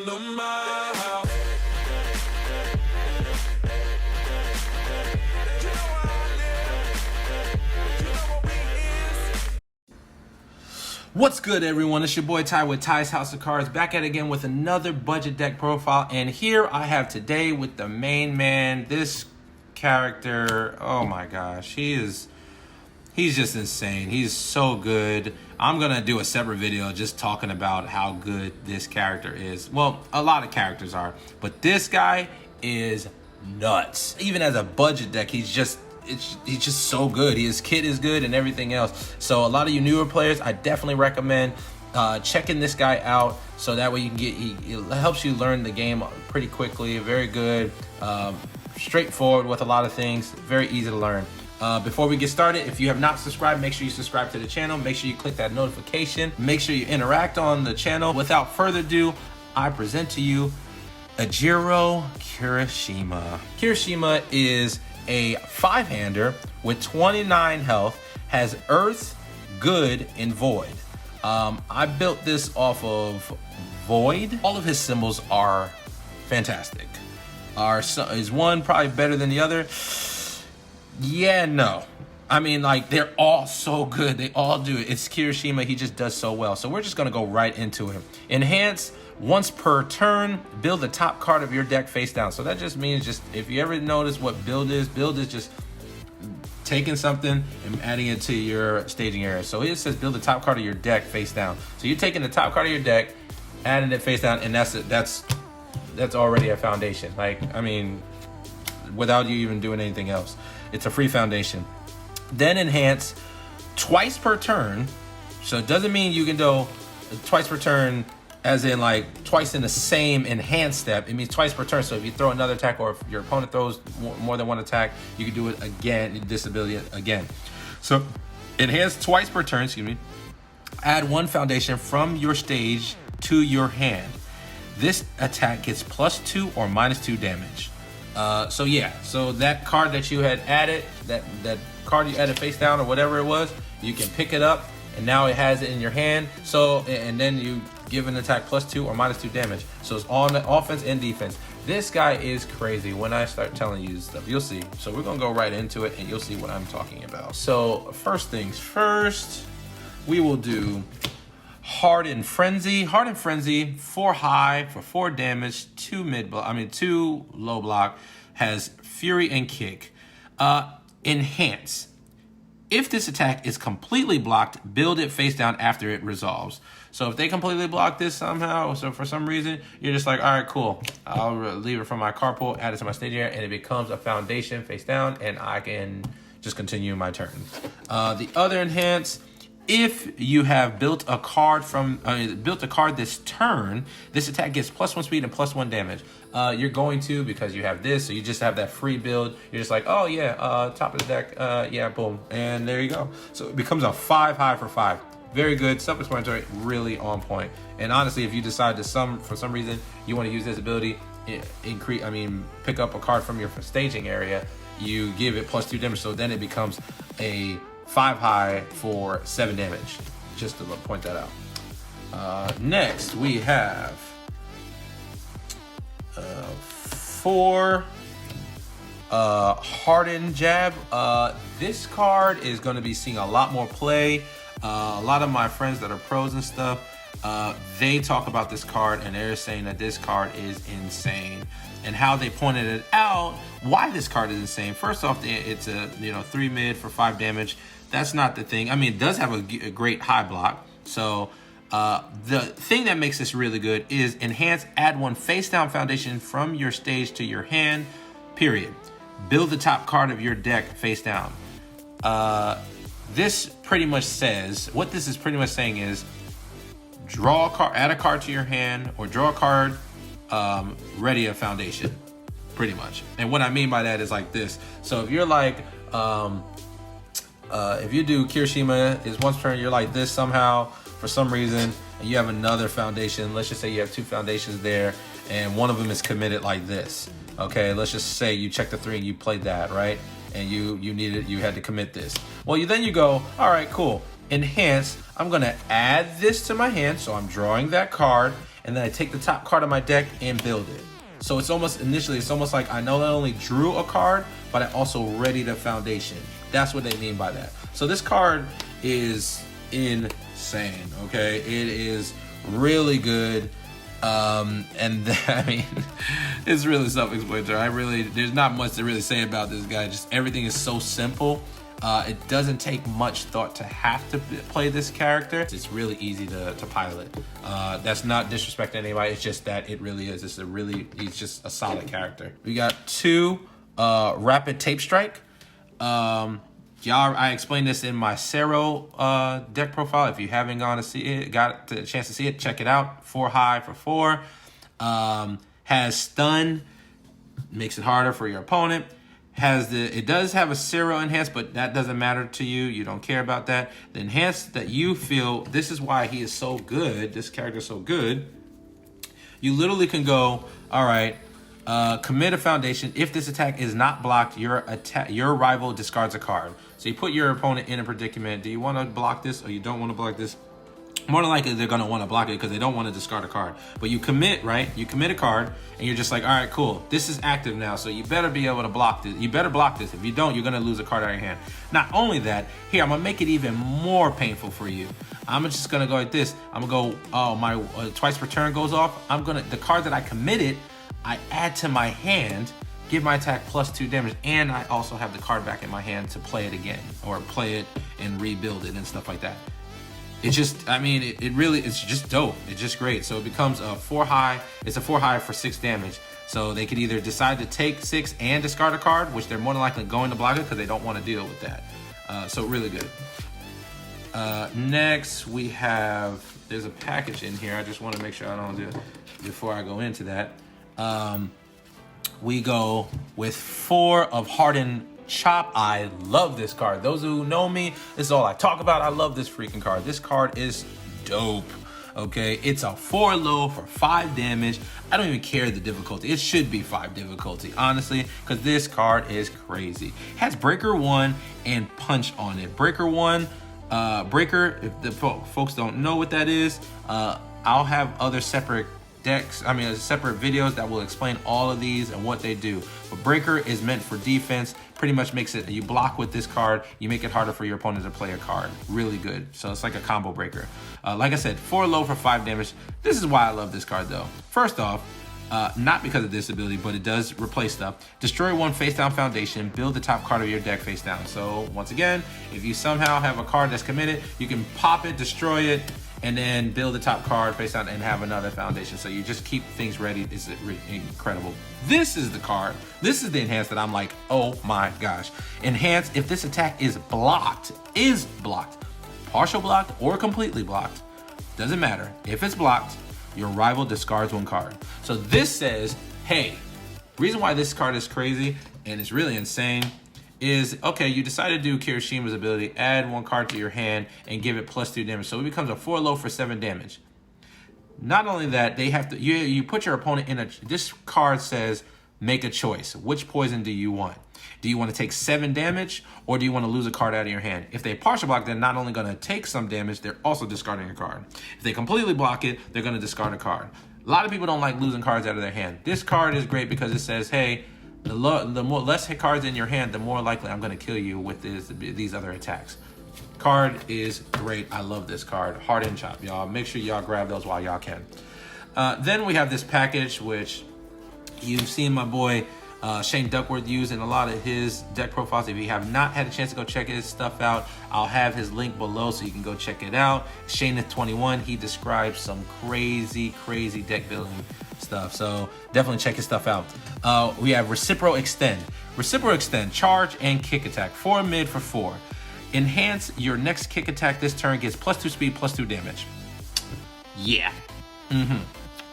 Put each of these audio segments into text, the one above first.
to my house. You know where I live. You know what we is. What's good, everyone? It's your boy Ty with Ty's House of Cards, back at it again with another budget deck profile. And here I have today with the main man, this character. Oh my gosh, he's just insane. He's so good. I'm gonna do a separate video just talking about how good this character is. Well, a lot of characters are, but this guy is nuts. Even as a budget deck, he's just so good. His kit is good and everything else. So a lot of you newer players, I definitely recommend checking this guy out, so that way you can get, it helps you learn the game pretty quickly. Very good, straightforward with a lot of things, very easy to learn. Before we get started, if you have not subscribed, make sure you subscribe to the channel. Make sure you click that notification. Make sure you interact on the channel. Without further ado, I present to you Eijiro Kirishima. Kirishima is a 5-hander with 29 health, has Earth, Good, and Void. I built this off of Void. All of his symbols are fantastic. Is one probably better than the other? Yeah, no. I mean, like, they're all so good. They all do it. It's Kirishima. He just does so well. So we're just going to go right into him. Enhance, once per turn, build the top card of your deck face down. So that just means, just if you ever notice what build is just taking something and adding it to your staging area. So it says build the top card of your deck face down. So you're taking the top card of your deck, adding it face down, and that's it. That's already a foundation. Like, I mean, without you even doing anything else. It's a free foundation. Then enhance twice per turn. So it doesn't mean you can do twice per turn as in like twice in the same enhance step. It means twice per turn. So if you throw another attack, or if your opponent throws more than one attack, you can do it again, this ability again. So enhance twice per turn, excuse me. Add one foundation from your stage to your hand. This attack gets +2 or -2 damage. So yeah, so that card that you had added, that card you added face down or whatever it was, you can pick it up and now it has it in your hand. So, and then you give an attack +2 or -2 damage. So it's on the offense and defense. This guy is crazy. When I start telling you this stuff, you'll see. So we're gonna go right into it and you'll see what I'm talking about. So first things first, we will do Hardened Frenzy. Hardened Frenzy, 4 high for 4 damage, 2 low block, has Fury and Kick. Enhance. If this attack is completely blocked, build it face down after it resolves. So if they completely block this somehow, so for some reason, you're just like, all right, cool. I'll leave it from my card pool, add it to my stage area, and it becomes a foundation face down, and I can just continue my turn. The other enhance, if you have built a card this turn, this attack gets +1 speed and +1 damage. You're going to, because you have this, so you just have that free build. You're just like, oh yeah, top of the deck, yeah, boom, and there you go. So it becomes a 5 high for 5. Very good, self-explanatory, really on point. And honestly, if you decide to for some reason you want to use this ability, pick up a card from your staging area, you give it +2 damage, so then it becomes a 5 high for 7 damage, just to point that out. Next we have 4 Hardened Jab. This card is going to be seeing a lot more play. A lot of my friends that are pros and stuff, they talk about this card and they're saying that this card is insane. And how they pointed it out, why this card is insane. First off, it's a 3 mid for 5 damage. That's not the thing. I mean, it does have a great high block. So the thing that makes this really good is enhance, add 1 face down foundation from your stage to your hand, period. Build the top card of your deck face down. This pretty much says, what this is pretty much saying is, draw a card, add a card to your hand, or draw a card, ready a foundation, pretty much. And what I mean by that is like this. So if you're like, if you do Kirishima is once per turn, you're like this somehow for some reason, and you have another foundation. Let's just say you have 2 foundations there, and one of them is committed like this. Okay, let's just say you check the 3 and you played that, right? And you had to commit this. Well, then you go, all right, cool. Enhance, I'm gonna add this to my hand, so I'm drawing that card, and then I take the top card of my deck and build it. So it's almost like I not only drew a card, but I also readied a foundation. That's what they mean by that. So this card is insane, okay? It is really good. I mean, it's really self-explanatory. There's not much to really say about this guy. Just everything is so simple. It doesn't take much thought to have to play this character. It's really easy to pilot. That's not disrespecting anybody. It's just that it really is. He's just a solid character. We got 2 Rapid Tape Strike. I explained this in my Cero deck profile. If you haven't got the chance to see it, check it out. 4 high for 4. Has stun, makes it harder for your opponent. It does have a Cero enhance, but that doesn't matter to you. You don't care about that. The enhance that you feel, this is why he is so good. This character is so good. You literally can go, all right, commit a foundation. If this attack is not blocked, your rival discards a card. So you put your opponent in a predicament. Do you want to block this or you don't want to block this? More than likely, they're going to want to block it because they don't want to discard a card. But you commit, right? You commit a card, and you're just like, all right, cool. This is active now, so you better be able to block this. You better block this. If you don't, you're going to lose a card out of your hand. Not only that, here, I'm going to make it even more painful for you. I'm just going to go like this. I'm going to go, oh, my twice per turn goes off. The card that I committed, I add to my hand, give my attack +2 damage, and I also have the card back in my hand to play it again, or play it and rebuild it and stuff like that. It's just, I mean, it's just dope. It's just great. So it becomes a 4 high. It's a 4 high for 6 damage. So they could either decide to take 6 and discard a card, which they're more than likely going to block it because they don't want to deal with that. So really good. Next, there's a package in here. I just want to make sure I don't do it before I go into that. We go with 4 of Hardened Chop. I love this card. Those who know me, this is all I talk about. I love this freaking card. This card is dope. Okay, it's a 4 low for 5 damage. I don't even care the difficulty. It should be 5 difficulty, honestly, because this card is crazy. It has Breaker 1 and Punch on it. Breaker 1, Breaker, if the folks don't know what that is, I'll have other separate separate videos that will explain all of these and what they do. But Breaker is meant for defense. Pretty much makes it, you block with this card, you make it harder for your opponent to play a card. Really good. So it's like a combo breaker. Like I said, 4 low for 5 damage. This is why I love this card though. First off, not because of this ability, but it does replace stuff. Destroy 1 face down foundation, build the top card of your deck face down. So once again, if you somehow have a card that's committed, you can pop it, destroy it, and then build the top card face down and have another foundation. So you just keep things ready. It's incredible. This is the card. This is the enhance that I'm like, oh my gosh. Enhance, if this attack is blocked, partial blocked or completely blocked, doesn't matter. If it's blocked, your rival discards 1 card. So this says, hey, reason why this card is crazy and it's really insane is, okay, you decided to do Kirishima's ability, add 1 card to your hand and give it +2 damage. So it becomes a 4 low for 7 damage. Not only that, they have to, you put your opponent in this card says, make a choice. Which poison do you want? Do you want to take 7 damage or do you want to lose a card out of your hand? If they partial block, they're not only going to take some damage, they're also discarding a card. If they completely block it, they're going to discard a card. A lot of people don't like losing cards out of their hand. This card is great because it says, hey, the less hit cards in your hand, the more likely I'm going to kill you with these other attacks. Card is great. I love this card. Hardened Jab, y'all. Make sure y'all grab those while y'all can. Then we have this package, which you've seen my boy Shane Duckworth use in a lot of his deck profiles. If you have not had a chance to go check his stuff out, I'll have his link below so you can go check it out. Shane21, he describes some crazy deck building stuff. So definitely check his stuff out. We have Reciprocal Extend. Reciprocal Extend, charge and kick attack. 4 mid for 4. Enhance your next kick attack this turn gets +2 speed, +2 damage. Yeah.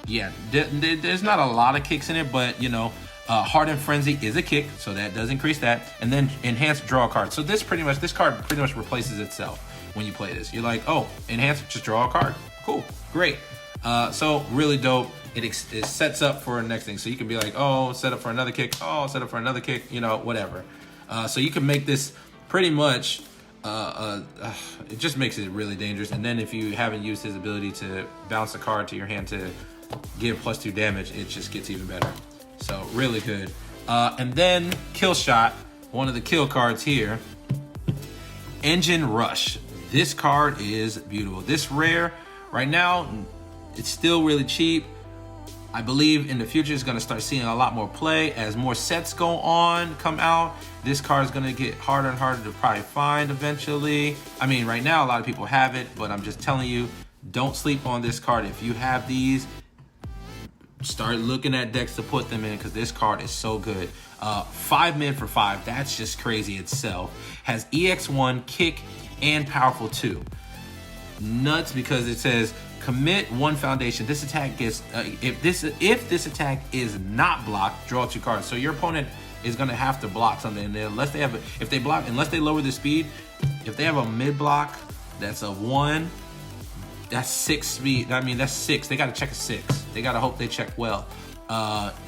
Yeah, there's not a lot of kicks in it, but you know, Hardened Frenzy is a kick, so that does increase that. And then Enhance, draw a card. So this card pretty much replaces itself when you play this. You're like, oh, Enhance, just draw a card. Cool, great. So really dope. It sets up for the next thing. So you can be like, oh, set up for another kick. Oh, set up for another kick. You know, whatever. So you can make this pretty much. It just makes it really dangerous. And then if you haven't used his ability to bounce a card to your hand to give +2 damage, it just gets even better. So really good. And then Kill Shot, one of the kill cards here. Engine Rush. This card is beautiful. This rare, right now, it's still really cheap. I believe in the future it's going to start seeing a lot more play as more sets come out. This card is going to get harder and harder to probably find eventually. I mean, right now a lot of people have it, but I'm just telling you, don't sleep on this card. If you have these, start looking at decks to put them in because this card is so good. 5 min for 5, that's just crazy itself. Has EX1, kick, and powerful 2. Nuts because it says commit 1 foundation. This attack gets if this attack is not blocked, draw 2 cards. So your opponent is gonna have to block something, and unless they have unless they lower the speed, if they have a mid block that's a 1, that's 6 speed. I mean, that's 6. They gotta check a 6. They gotta hope they check well.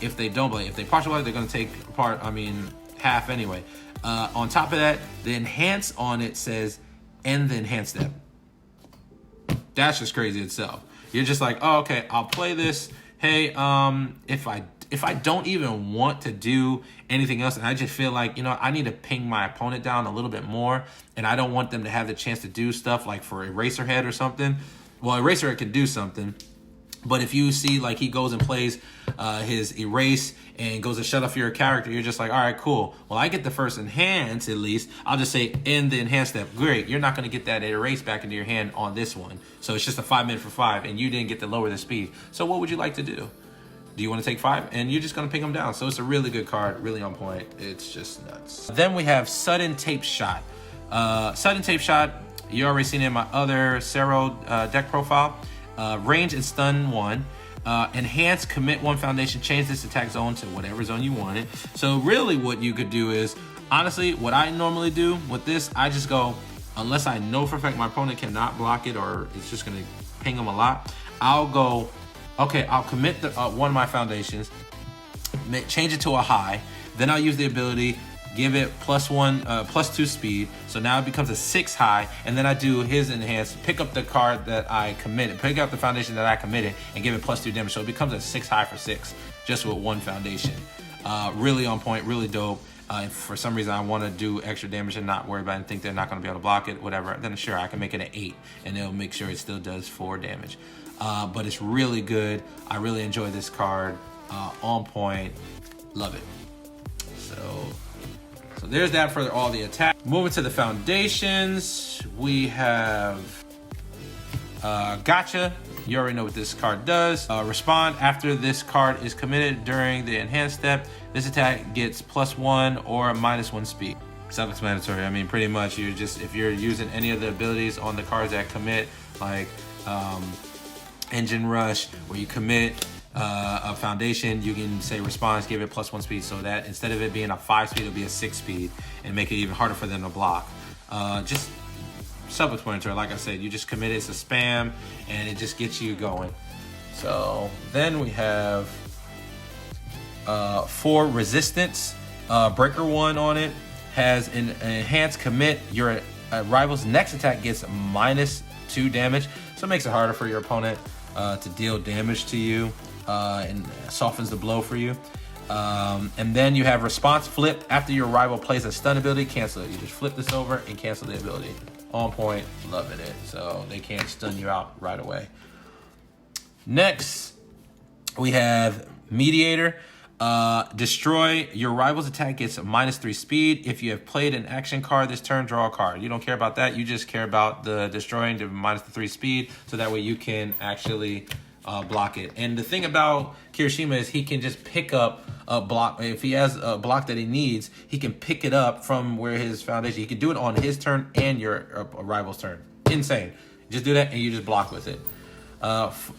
If they don't block, if they partial block, they're gonna take apart. I mean, half anyway. On top of that, the enhance on it says end the enhance step. That's just crazy itself. You're just like, oh, okay, I'll play this. Hey, if I don't even want to do anything else, and I just feel like, you know, I need to ping my opponent down a little bit more, and I don't want them to have the chance to do stuff like for Eraserhead or something. Well, Eraserhead can do something, but if you see like he goes and plays his erase and goes to shut off your character, you're just like, all right, cool. Well, I get the first enhance at least. I'll just say end the enhance step. Great, you're not going to get that erase back into your hand on this one. So it's just a 5 min for 5, and you didn't get to lower the speed. So what would you like to do? Do you want to take 5? And you're just going to ping them down. So it's a really good card, really on point. It's just nuts. Then we have Sudden Tape Shot. Sudden Tape Shot, you already seen it in my other Cero deck profile. Range and stun 1. Enhance, commit 1 foundation, change this attack zone to whatever zone you want it. So really what you could do is, honestly, what I normally do with this, I just go, unless I know for a fact my opponent cannot block it or it's just going to ping them a lot, I'll go, okay, I'll commit one of my foundations, change it to a high, then I'll use the ability, give it +2 speed, so now it becomes a 6 high, and then I do his enhance, pick up the card that I committed, pick up the foundation that I committed, and give it +2 damage, so it becomes a 6 high for 6, just with 1 foundation. Really on point, really dope. If for some reason I want to do extra damage and not worry about it and think they're not going to be able to block it, whatever, then sure, I can make it an 8, and it'll make sure it still does 4 damage. But it's really good. I really enjoy this card. On point, love it. So there's that for all the attacks. Moving to the foundations, we have Gotcha. You already know what this card does. Respond after this card is committed during the enhanced step. This attack gets +1 or -1 speed. Self-explanatory. I mean, pretty much you're just, if you're using any of the abilities on the cards that commit, like Engine Rush, where you commit a foundation, you can say response, give it +1 speed, so that instead of it being a 5 speed, it'll be a 6 speed, and make it even harder for them to block. Just self-explanatory. Like I said, you just commit it, it's a spam, and it just gets you going. So then we have 4 resistance. Breaker 1 on it has an enhanced commit. Your rival's next attack gets -2 damage, so it makes it harder for your opponent to deal damage to you, and softens the blow for you. And then you have response flip. After your rival plays a stun ability, cancel it. You just flip this over and cancel the ability. On point, loving it. So they can't stun you out right away. Next, we have Mediator. Destroy. Your rival's attack gets -3 speed. If you have played an action card this turn, draw a card. You don't care about that. You just care about the destroying to -3 speed, so that way you can actually block it. And the thing about Kirishima is he can just pick up a block. If he has a block that he needs, he can pick it up from where his foundation. He can do it on his turn and your rival's turn. Insane. Just do that and you just block with it.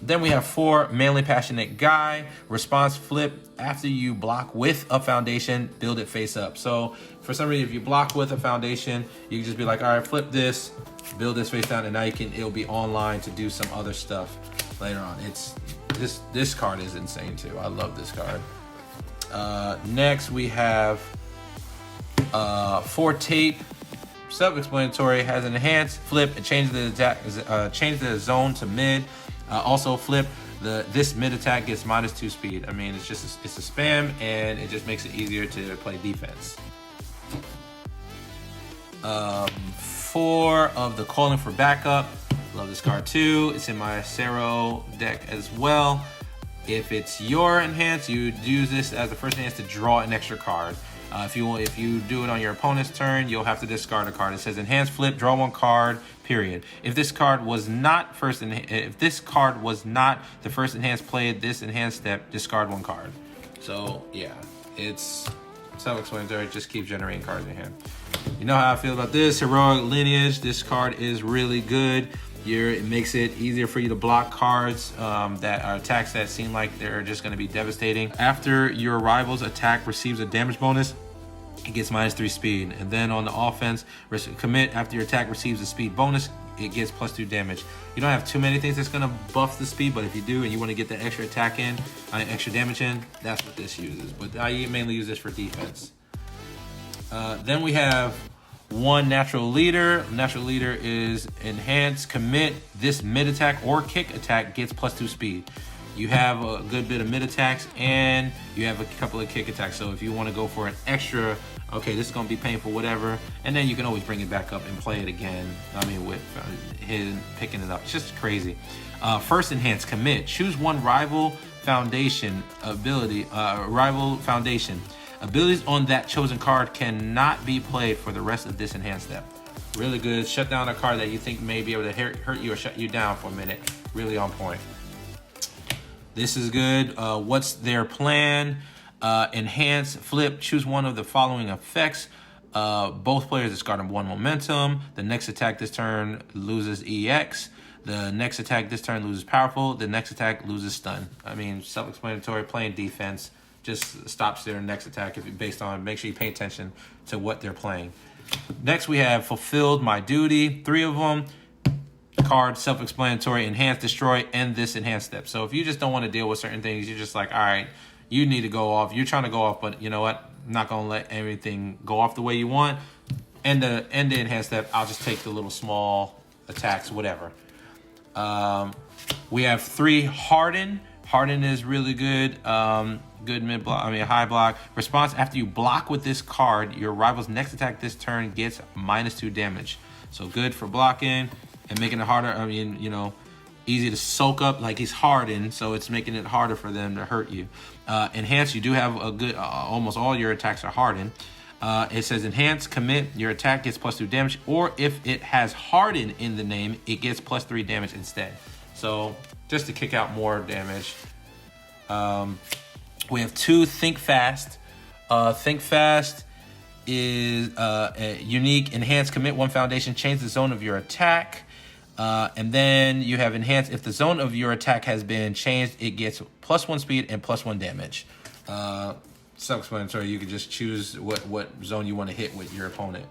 Then we have 4 Manly Passionate Guy. Response flip. After you block with a foundation, build it face up. So for some reason, if you block with a foundation, you can just be like, all right, flip this, build this face down, and now it'll be online to do some other stuff later on. This card is insane too. I love this card. Next we have 4 Tape. Self-explanatory. Has an enhance, flip, and change the zone to mid. Also flip. this mid attack gets -2 speed. I mean, it's a spam, and it just makes it easier to play defense. 4 of the Calling for Backup. Love this card too. It's in my Cero deck as well. If it's your enhance, you use this as the first enhance to draw an extra card. If you do it on your opponent's turn, you'll have to discard a card. It says enhance flip, draw 1 card, period. If this card was not the first enhance played this enhance step, discard 1 card. So yeah, it's self-explanatory. Just keep generating cards in your hand. You know how I feel about this. Heroic Lineage. This card is really good. It makes it easier for you to block cards that are attacks that seem like they're just going to be devastating. After your rival's attack receives a damage bonus, it gets -3 speed. And then on the offense, commit after your attack receives a speed bonus, it gets +2 damage. You don't have too many things that's going to buff the speed, but if you do and you want to get the extra attack in, extra damage in, that's what this uses. But I mainly use this for defense. Then we have 1 Natural Leader. Natural Leader is enhance, commit, this mid attack or kick attack gets +2 speed. You have a good bit of mid attacks and you have a couple of kick attacks. So if you want to go for an extra, okay, this is going to be painful, whatever, and then you can always bring it back up and play it again. I mean, with picking it up. It's just crazy. First enhance, commit. Choose 1 rival foundation ability, Abilities on that chosen card cannot be played for the rest of this enhanced step. Really good. Shut down a card that you think may be able to hurt you or shut you down for a minute. Really on point. This is good. What's their plan? Enhance, flip, choose 1 of the following effects. Both players discard 1 momentum. The next attack this turn loses EX. The next attack this turn loses powerful. The next attack loses stun. I mean, self-explanatory, playing defense. Just stops their next attack based on, make sure you pay attention to what they're playing. Next, we have fulfilled my duty. 3 of them. Card, self-explanatory, enhance, destroy, end this enhanced step. So if you just don't want to deal with certain things, you're just like, all right, you need to go off. You're trying to go off, but you know what? I'm not going to let everything go off the way you want. End the enhanced step. I'll just take the little small attacks, whatever. We have 3 Harden. Harden is really good. Good mid block, high block. Response after you block with this card, your rival's next attack this turn gets -2 damage. So good for blocking and making it harder. I mean, you know, easy to soak up, like he's hardened, so it's making it harder for them to hurt you. Enhance, you do have a good, almost all your attacks are hardened. It says enhance, commit, your attack gets +2 damage, or if it has harden in the name, it gets +3 damage instead. So just to kick out more damage. We have 2 Think Fast. Think Fast is unique. Enhance, commit 1 foundation, change the zone of your attack. And then you have enhance. If the zone of your attack has been changed, it gets +1 speed and +1 damage. Self-explanatory. You can just choose what zone you want to hit with your opponent.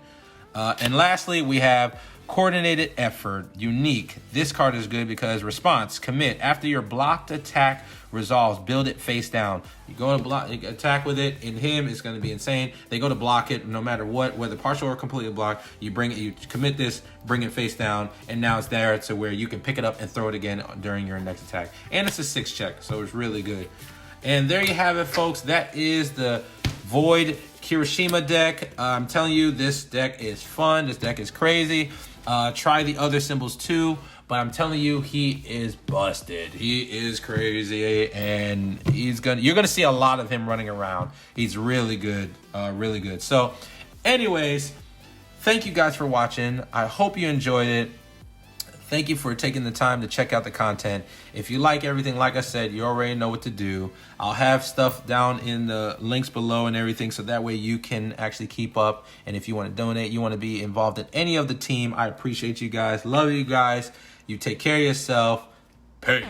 And lastly, we have Coordinated Effort, unique. This card is good because response, commit. After your blocked attack resolves, build it face down. You go to block, attack with it. In him, it's going to be insane. They go to block it no matter what, whether partial or completely blocked. You bring it, you commit this, bring it face down, and now it's there to where you can pick it up and throw it again during your next attack. And it's a 6 check, so it's really good. And there you have it, folks. That is the Void Kirishima deck. I'm telling you, this deck is fun. This deck is crazy. Try the other symbols too, but I'm telling you, he is busted. He is crazy, and you're gonna see a lot of him running around. He's really good, really good. So, anyways, thank you guys for watching. I hope you enjoyed it. Thank you for taking the time to check out the content. If you like everything, like I said, you already know what to do. I'll have stuff down in the links below and everything, so that way you can actually keep up. And if you want to donate, you want to be involved in any of the team, I appreciate you guys. Love you guys. You take care of yourself. Peace.